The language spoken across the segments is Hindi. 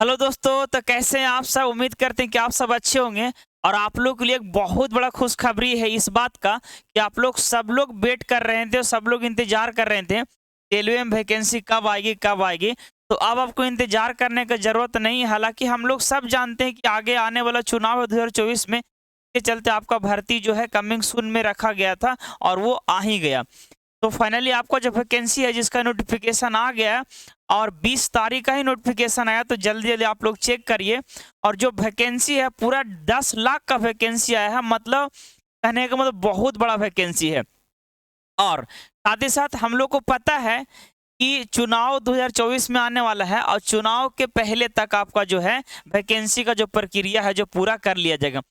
हेलो दोस्तों, तो कैसे हैं आप सब। उम्मीद करते हैं कि आप सब अच्छे होंगे। और आप लोग के लिए एक बहुत बड़ा खुशखबरी है इस बात का कि आप लोग सब लोग वेट कर रहे थे और सब लोग इंतजार कर रहे थे रेलवे में वैकेंसी कब आएगी कब आएगी। तो अब आपको इंतजार करने की जरूरत नहीं है। हालांकि हम लोग सब जानते हैं कि आगे आने वाला चुनाव है 2024 में, के चलते आपका भर्ती जो है कमिंग सून में रखा गया था और वो आ ही गया। तो फाइनली आपका जो वैकेंसी है जिसका नोटिफिकेशन आ गया और 20 तारीख का ही नोटिफिकेशन आया, तो जल्दी जल्दी आप लोग चेक करिए। और जो वैकेंसी है पूरा 10 लाख का वैकेंसी आया है, मतलब कहने का मतलब बहुत बड़ा वैकेंसी है। और साथ ही साथ हम लोग को पता है कि चुनाव 2024 में आने वाला है और चुनाव के पहले तक आपका जो है वैकेंसी का जो प्रक्रिया है जो पूरा कर लिया जाएगा।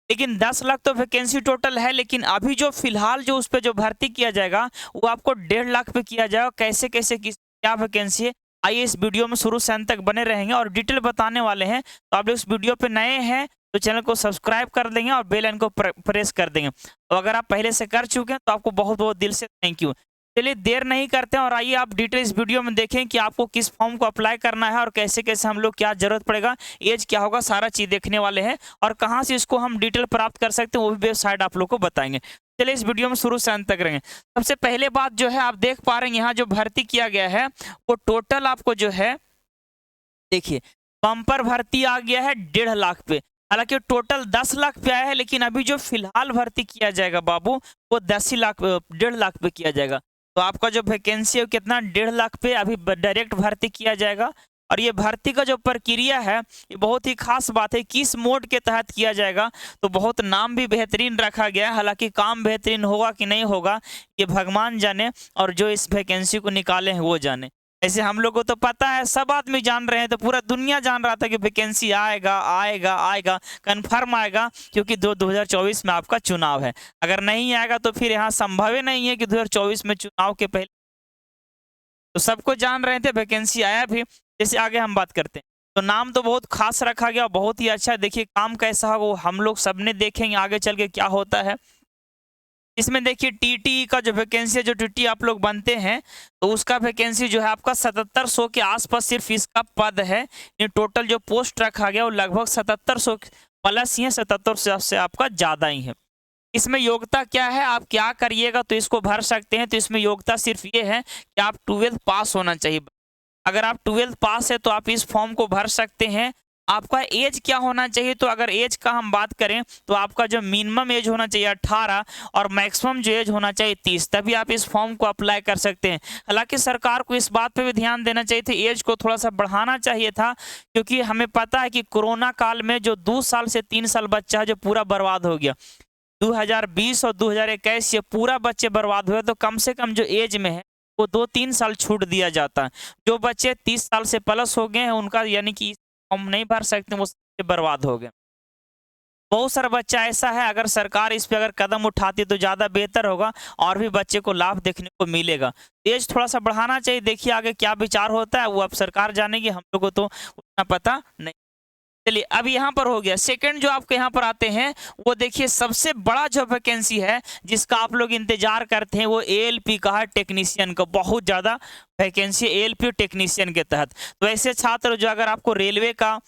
लेकिन 10 लाख तो वैकेंसी टोटल है, लेकिन अभी जो फिलहाल जो उस पर जो भर्ती किया जाएगा वो आपको 1.5 लाख पे किया जाएगा। कैसे कैसे किस क्या वैकेंसी है, आइए इस वीडियो में शुरू से अंत तक बने रहेंगे और डिटेल बताने वाले हैं। तो आप लोग इस वीडियो पे नए हैं तो चैनल को सब्सक्राइब कर देंगे और बेल आइकन को प्रेस कर देंगे। तो अगर आप पहले से कर चुके हैं तो आपको बहुत बहुत दिल से थैंक यू। चलिए देर नहीं करते हैं और आइए आप डिटेल इस वीडियो में देखें कि आपको किस फॉर्म को अप्लाई करना है और कैसे कैसे हम लोग क्या जरूरत पड़ेगा, एज क्या होगा, सारा चीज देखने वाले हैं। और कहाँ से इसको हम डिटेल प्राप्त कर सकते हैं वो भी वेबसाइट आप लोग को बताएंगे। चलिए इस वीडियो में शुरू से अंत तक रहेंगे। सबसे पहले बात जो है आप देख पा रहे हैं यहाँ जो भर्ती किया गया है वो टोटल आपको जो है देखिए बम्पर भर्ती आ गया है 1.5 लाख पे। हालांकि टोटल 10 लाख पे आया है, लेकिन अभी जो फिलहाल भर्ती किया जाएगा बाबू वो 10 ही लाख 1.5 लाख पे किया जाएगा। तो आपका जो वैकेंसी है कितना 1.5 लाख पे अभी डायरेक्ट भर्ती किया जाएगा। और ये भर्ती का जो प्रक्रिया है ये बहुत ही खास बात है, किस मोड के तहत किया जाएगा। तो बहुत नाम भी बेहतरीन रखा गया है, हालांकि काम बेहतरीन होगा कि नहीं होगा ये भगवान जाने और जो इस वैकेंसी को निकाले हैं वो जाने। ऐसे हम लोग को तो पता है, सब आदमी जान रहे हैं, तो पूरा दुनिया जान रहा था कि वैकेंसी आएगा आएगा आएगा, कंफर्म आएगा, क्योंकि 2024 में आपका चुनाव है। अगर नहीं आएगा तो फिर यहाँ संभव ही नहीं है कि 2024 में चुनाव के पहले। तो सबको जान रहे थे, वैकेंसी आया भी। जैसे आगे हम बात करते हैं तो नाम तो बहुत खास रखा गया, बहुत ही अच्छा। देखिए काम कैसा है वो हम लोग सबने देखेंगे आगे चल के क्या होता है। इसमें देखिए टीटी का जो वैकेंसी है, जो टीटी आप लोग बनते हैं तो उसका वैकेंसी जो है आपका 7700 के आसपास सिर्फ इसका पद है। ये टोटल जो पोस्ट रखा गया वो लगभग 7700 प्लस ही है, 7700 से आपका ज़्यादा ही है। इसमें योग्यता क्या है, आप क्या करिएगा तो इसको भर सकते हैं। तो इसमें योग्यता सिर्फ ये है कि आप 12th पास होना चाहिए। अगर आप 12th पास है तो आप इस फॉर्म को भर सकते हैं। आपका एज क्या होना चाहिए, तो अगर एज का हम बात करें तो आपका जो मिनिमम एज होना चाहिए 18 और मैक्सिमम जो एज होना चाहिए 30, तभी आप इस फॉर्म को अप्लाई कर सकते हैं। हालांकि सरकार को इस बात पे भी ध्यान देना चाहिए था, एज को थोड़ा सा बढ़ाना चाहिए था, क्योंकि हमें पता है कि कोरोना काल में जो 2 साल से 3 साल बच्चा है जो पूरा बर्बाद हो गया। 2020 और 2021 ये पूरा बच्चे बर्बाद हुए, तो कम से कम जो एज में है वो 2-3 साल छूट दिया जाता है। जो बच्चे 30 साल से प्लस हो गए हैं उनका यानी कि फॉर्म नहीं भर सकते, वो बर्बाद हो गए। बहुत सारा बच्चा ऐसा है, अगर सरकार इस पे अगर कदम उठाती तो ज़्यादा बेहतर होगा और भी बच्चे को लाभ देखने को मिलेगा। एज थोड़ा सा बढ़ाना चाहिए, देखिए आगे क्या विचार होता है वो अब सरकार जानेगी, हम लोग को तो उतना पता नहीं। चलिए अब यहाँ पर हो गया। सेकंड जो आपके यहाँ पर आते हैं वो देखिए सबसे बड़ा जो वैकेंसी है जिसका आप लोग इंतजार करते हैं वो एएलपी का है, टेक्नीशियन का। बहुत ज़्यादा वैकेंसी एएलपी टेक्नीशियन के तहत। तो ऐसे छात्र जो अगर आपको रेलवे का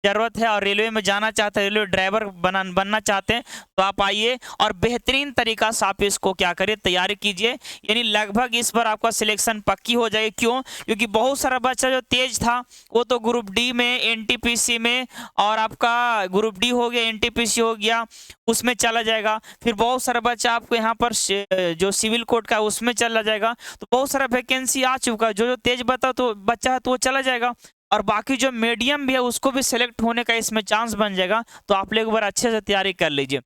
जरूरत है और रेलवे में जाना चाहते हैं, रेलवे ड्राइवर बनना चाहते हैं, तो आप आइए और बेहतरीन तरीका से आप इसको क्या करिए, तैयारी कीजिए। यानी लगभग इस बार आपका सिलेक्शन पक्की हो जाएगी। क्यों? क्योंकि बहुत सारा बच्चा जो तेज था वो तो ग्रुप डी में, एनटीपीसी में, और आपका ग्रुप डी हो गया, एनटीपीसी हो गया, उसमें चला जाएगा। फिर बहुत सारा बच्चा आपको यहाँ पर जो सिविल कोड का उसमें चला जाएगा। तो बहुत सारा वैकेंसी आ चुका है, जो तेज बच्चा है तो वो चला जाएगा, और बाकी जो मीडियम भी है उसको भी सिलेक्ट होने का इसमें चांस बन जाएगा। तो आप लोग एक बार अच्छे से तैयारी कर लीजिए।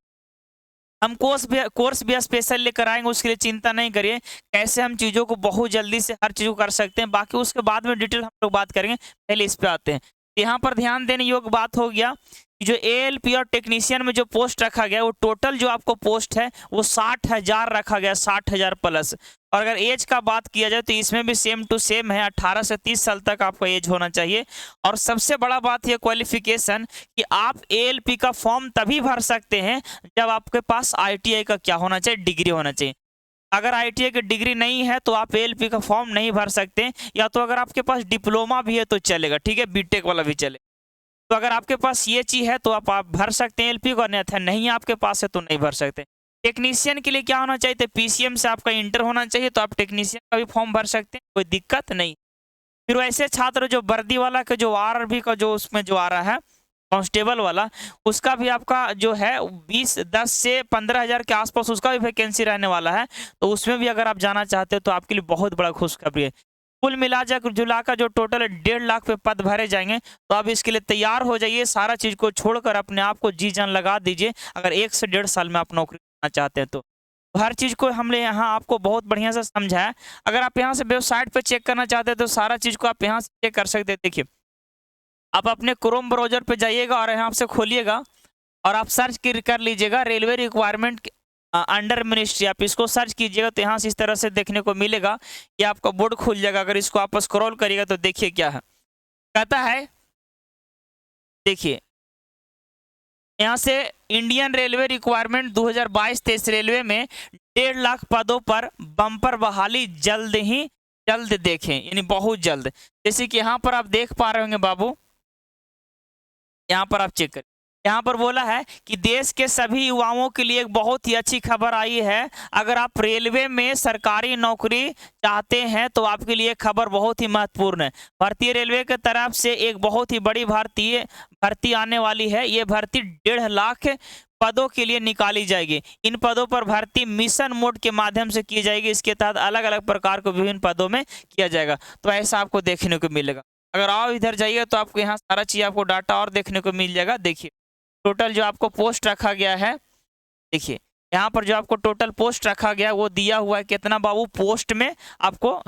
हम कोर्स भी स्पेशल लेकर आएंगे, उसके लिए चिंता नहीं करिए। कैसे हम चीज़ों को बहुत जल्दी से हर चीज़ को कर सकते हैं, बाकी उसके बाद में डिटेल हम लोग बात करेंगे। पहले इस पे आते हैं। यहाँ पर ध्यान देने योग्य बात हो गया कि जो एएलपी और टेक्नीशियन में जो पोस्ट रखा गया वो टोटल जो आपको पोस्ट है वो 60,000 रखा गया, 60,000 प्लस। और अगर एज का बात किया जाए तो इसमें भी सेम टू सेम है, 18 से 30 साल तक आपका एज होना चाहिए। और सबसे बड़ा बात है क्वालिफिकेशन कि आप एएलपी का फॉर्म तभी भर सकते हैं जब आपके पास आईटीआई का क्या होना चाहिए, डिग्री होना चाहिए। अगर आईटीआई की डिग्री नहीं है तो आप एएलपी का फॉर्म नहीं भर सकते, या तो अगर आपके पास डिप्लोमा भी है तो चलेगा, ठीक है, बीटेक वाला भी चले। तो अगर आपके पास ये चीज़ है तो आप भर सकते हैं एलपी को, अन्यथा नहीं आपके पास है तो नहीं भर सकते। टेक्नीशियन के लिए क्या होना चाहिए, तो पीसीएम से आपका इंटर होना चाहिए, तो आप टेक्नीशियन का भी फॉर्म भर सकते हैं, कोई दिक्कत नहीं। फिर वैसे छात्र जो वर्दी वाला का जो आरआरबी का जो उसमें जो आ रहा है कांस्टेबल वाला, उसका भी आपका जो है 10 से 15,000 के आसपास उसका भी वैकेंसी रहने वाला है। तो उसमें भी अगर आप जाना चाहते हो तो आपके लिए बहुत बड़ा खुशखबरी है। कुल जुला का जो टोटल 1.5 लाख पे पद भरे जाएंगे, तो आप इसके लिए तैयार हो जाइए। सारा चीज़ को छोड़कर अपने आप को जी जान लगा दीजिए, अगर 1 से 1.5 साल में आप नौकरी करना चाहते हैं तो। हर चीज़ को हमने यहाँ आपको बहुत बढ़िया से समझाया। अगर आप यहाँ से वेबसाइट पे चेक करना चाहते हैं तो सारा चीज़ को आप यहाँ से चेक कर सकते हैं। देखिए, आप अपने क्रोम ब्राउज़र पे जाइएगा और यहाँ से खोलिएगा और आप सर्च कर लीजिएगा रेलवे रिक्वायरमेंट अंडर मिनिस्ट्री। आप इसको सर्च कीजिएगा तो यहाँ से इस तरह से देखने को मिलेगा। ये आपका बोर्ड खुल जाएगा। अगर इसको आप स्क्रॉल करिएगा तो देखिए क्या है, कहता है, देखिए यहाँ से इंडियन रेलवे रिक्वायरमेंट 2022-23 रेलवे में 1.5 लाख पदों पर बम्पर बहाली जल्द देखें, यानी बहुत जल्द। जैसे कि यहाँ पर आप देख पा रहे होंगे बाबू, यहाँ पर आप चेक करें, यहाँ पर बोला है कि देश के सभी युवाओं के लिए एक बहुत ही अच्छी खबर आई है। अगर आप रेलवे में सरकारी नौकरी चाहते हैं तो आपके लिए खबर बहुत ही महत्वपूर्ण है। भारतीय रेलवे की तरफ से एक बहुत ही बड़ी भर्ती आने वाली है। ये भर्ती 1.5 लाख पदों के लिए निकाली जाएगी। इन पदों पर भर्ती मिशन मोड के माध्यम से की जाएगी। इसके तहत अलग अलग प्रकार के विभिन्न पदों में किया जाएगा। तो ऐसा आपको देखने को मिलेगा। अगर आप इधर जाइए तो आपको यहाँ सारा चीज़ आपको डाटा और देखने को मिल जाएगा। देखिए टोटल जो आपको पोस्ट रखा गया है, देखिए यहाँ पर जो आपको टोटल पोस्ट रखा गया है वो दिया हुआ है कितना बाबू, पोस्ट में आपको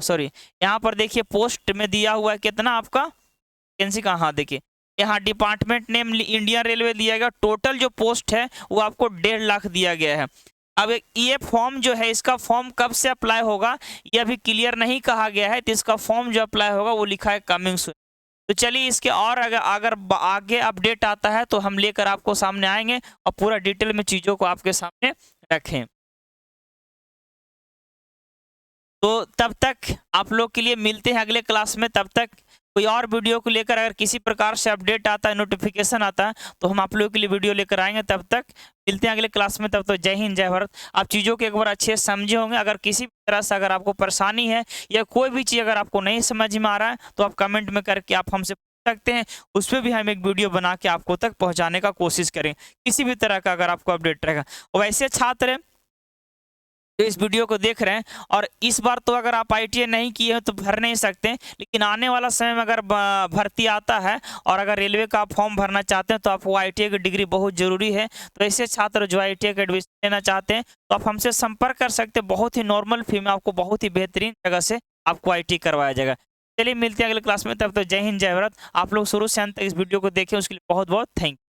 यहाँ पर देखिए पोस्ट में दिया हुआ है कितना आपका वैकेंसी का। हाँ देखिए यहाँ डिपार्टमेंट नेम इंडियन रेलवे दिया गया। टोटल जो पोस्ट है वो आपको 1.5 लाख दिया गया है। अब ये फॉर्म जो है, इसका फॉर्म कब से अप्लाई होगा ये अभी क्लियर नहीं कहा गया है। तो इसका फॉर्म जो अप्लाई होगा वो लिखा है कमिंग सून। तो चलिए इसके और अगर आगे अपडेट आता है तो हम लेकर आपको सामने आएंगे और पूरा डिटेल में चीज़ों को आपके सामने रखें। तो तब तक आप लोग के लिए मिलते हैं अगले क्लास में। तब तक कोई और वीडियो को लेकर अगर किसी प्रकार से अपडेट आता है, नोटिफिकेशन आता है, तो हम आप लोगों के लिए वीडियो लेकर आएंगे। तब तक मिलते हैं अगले क्लास में। तब तो जय हिंद जय भारत। आप चीज़ों को एक बार अच्छे से समझे होंगे। अगर किसी भी तरह से अगर आपको परेशानी है या कोई भी चीज़ अगर आपको नहीं समझ में आ रहा है तो आप कमेंट में करके आप हमसे पूछ सकते हैं। उस पर भी हम एक वीडियो बना के आपको तक पहुँचाने का कोशिश करें, किसी भी तरह का अगर आपको अपडेट रहेगा। वैसे छात्र जो इस वीडियो को देख रहे हैं और इस बार तो अगर आप आईटीआई नहीं किए हैं तो भर नहीं सकते, लेकिन आने वाला समय में अगर भर्ती आता है और अगर रेलवे का आप फॉर्म भरना चाहते हैं तो आपको आईटीआई की डिग्री बहुत ज़रूरी है। तो ऐसे छात्र जो आईटीआई का एडमिशन लेना चाहते हैं तो आप हमसे संपर्क कर सकते हैं। बहुत ही नॉर्मल फी में आपको बहुत ही बेहतरीन जगह से आपको आईटीआई करवाया जाएगा। चलिए मिलते हैं अगले क्लास में। तब तो जय हिंद जय भारत। आप लोग शुरू से अंत तक इस वीडियो को देखें, उसके लिए बहुत बहुत थैंक यू।